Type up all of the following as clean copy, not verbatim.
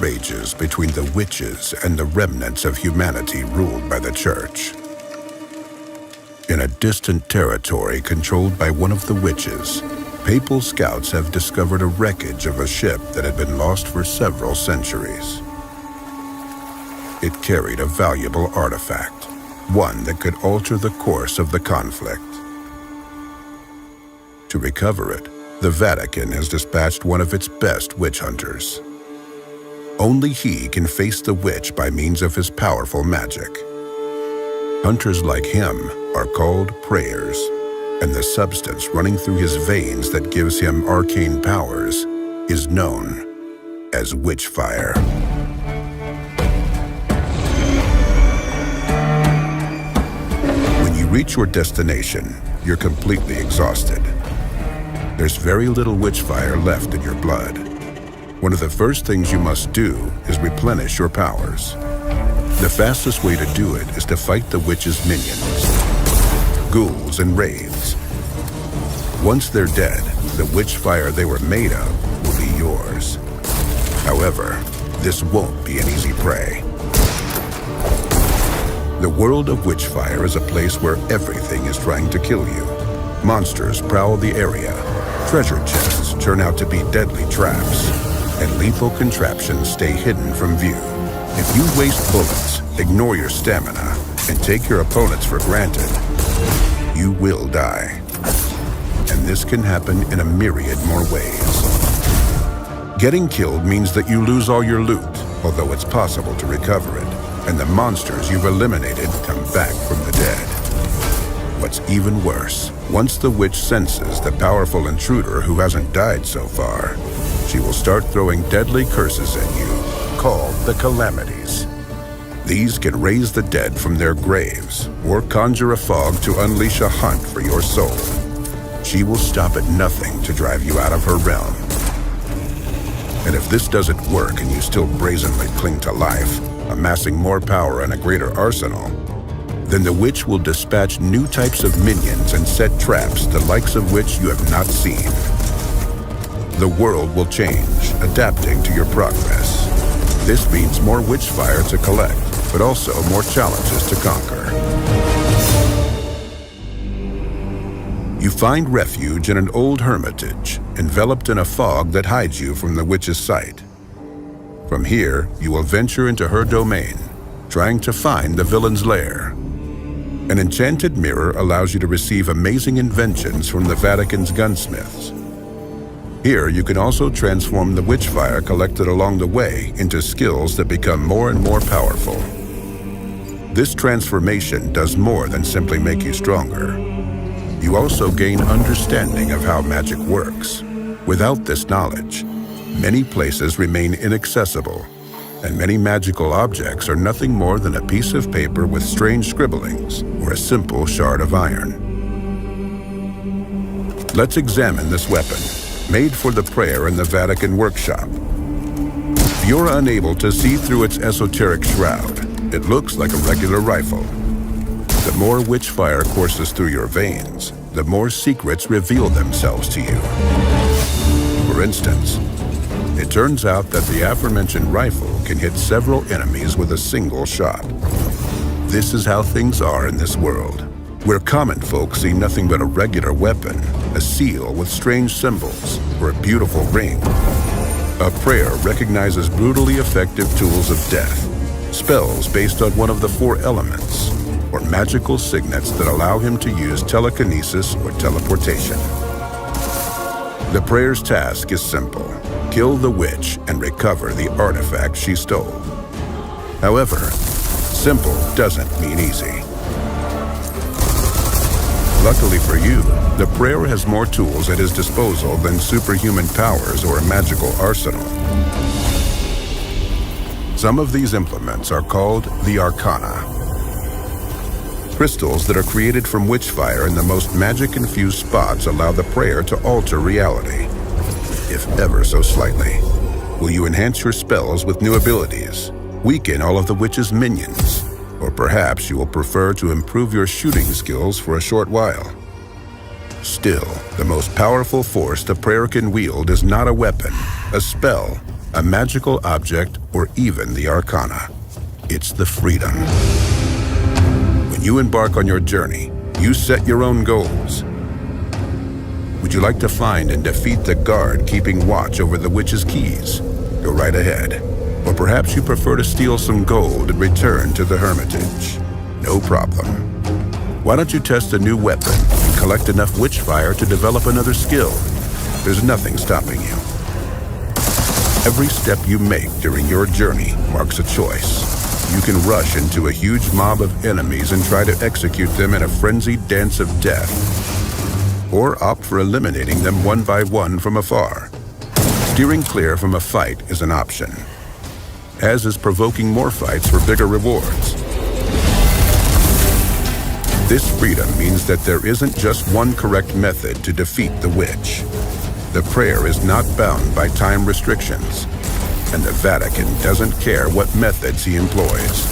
rages between the witches and the remnants of humanity ruled by the church. In a distant territory controlled by one of the witches, papal scouts have discovered a wreckage of a ship that had been lost for several centuries. It carried a valuable artifact, one that could alter the course of the conflict. To recover it, the Vatican has dispatched one of its best witch hunters. Only he can face the witch by means of his powerful magic. Hunters like him are called prayers, and the substance running through his veins that gives him arcane powers is known as Witchfire. When you reach your destination, you're completely exhausted. There's very little Witchfire left in your blood. One of the first things you must do is replenish your powers. The fastest way to do it is to fight the witch's minions, ghouls and wraiths. Once they're dead, the Witchfire they were made of will be yours. However, this won't be an easy prey. The world of Witchfire is a place where everything is trying to kill you. Monsters prowl the area, treasure chests turn out to be deadly traps, and lethal contraptions stay hidden from view. If you waste bullets, ignore your stamina, and take your opponents for granted, you will die. And this can happen in a myriad more ways. Getting killed means that you lose all your loot, although it's possible to recover it, and the monsters you've eliminated come back from the dead. What's even worse, once the witch senses the powerful intruder who hasn't died so far, she will start throwing deadly curses at you, called the Calamities. These can raise the dead from their graves, or conjure a fog to unleash a hunt for your soul. She will stop at nothing to drive you out of her realm. And if this doesn't work and you still brazenly cling to life, amassing more power and a greater arsenal, then the witch will dispatch new types of minions and set traps the likes of which you have not seen. The world will change, adapting to your progress. This means more Witchfire to collect, but also more challenges to conquer. You find refuge in an old hermitage, enveloped in a fog that hides you from the witch's sight. From here, you will venture into her domain, trying to find the villain's lair. An enchanted mirror allows you to receive amazing inventions from the Vatican's gunsmiths. Here, you can also transform the Witchfire collected along the way into skills that become more and more powerful. This transformation does more than simply make you stronger. You also gain understanding of how magic works. Without this knowledge, many places remain inaccessible, and many magical objects are nothing more than a piece of paper with strange scribblings or a simple shard of iron. Let's examine this weapon, made for the prayer in the Vatican workshop. If you're unable to see through its esoteric shroud, it looks like a regular rifle. The more Witchfire courses through your veins, the more secrets reveal themselves to you. For instance, it turns out that the aforementioned rifle can hit several enemies with a single shot. This is how things are in this world, where common folk see nothing but a regular weapon, a seal with strange symbols, or a beautiful ring. A prayer recognizes brutally effective tools of death, spells based on one of the 4 elements, or magical signets that allow him to use telekinesis or teleportation. The prayer's task is simple: kill the witch and recover the artifact she stole. However, simple doesn't mean easy. Luckily for you, the prayer has more tools at his disposal than superhuman powers or a magical arsenal. Some of these implements are called the Arcana. Crystals that are created from Witchfire in the most magic-infused spots allow the prayer to alter reality, if ever so slightly. Will you enhance your spells with new abilities, weaken all of the witch's minions, or perhaps you will prefer to improve your shooting skills for a short while? Still, the most powerful force the prayer can wield is not a weapon, a spell, a magical object, or even the arcana. It's the freedom. When you embark on your journey, you set your own goals. Would you like to find and defeat the guard keeping watch over the witch's keys? Go right ahead. Or perhaps you prefer to steal some gold and return to the hermitage. No problem. Why don't you test a new weapon and collect enough Witchfire to develop another skill? There's nothing stopping you. Every step you make during your journey marks a choice. You can rush into a huge mob of enemies and try to execute them in a frenzied dance of death, or opt for eliminating them one by one from afar. Steering clear from a fight is an option, as is provoking more fights for bigger rewards. This freedom means that there isn't just one correct method to defeat the witch. The prayer is not bound by time restrictions, and the Vatican doesn't care what methods he employs.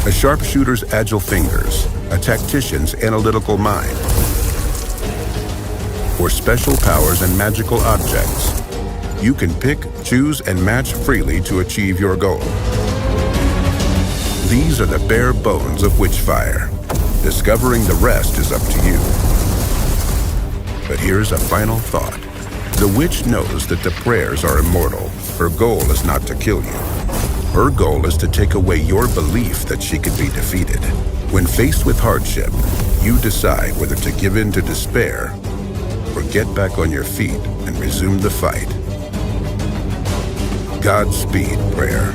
A sharpshooter's agile fingers, a tactician's analytical mind, or special powers and magical objects. You can pick, choose, and match freely to achieve your goal. These are the bare bones of Witchfire. Discovering the rest is up to you. But here's a final thought. The witch knows that the prayers are immortal. Her goal is not to kill you. Her goal is to take away your belief that she could be defeated. When faced with hardship, you decide whether to give in to despair or get back on your feet and resume the fight. Godspeed, prayer.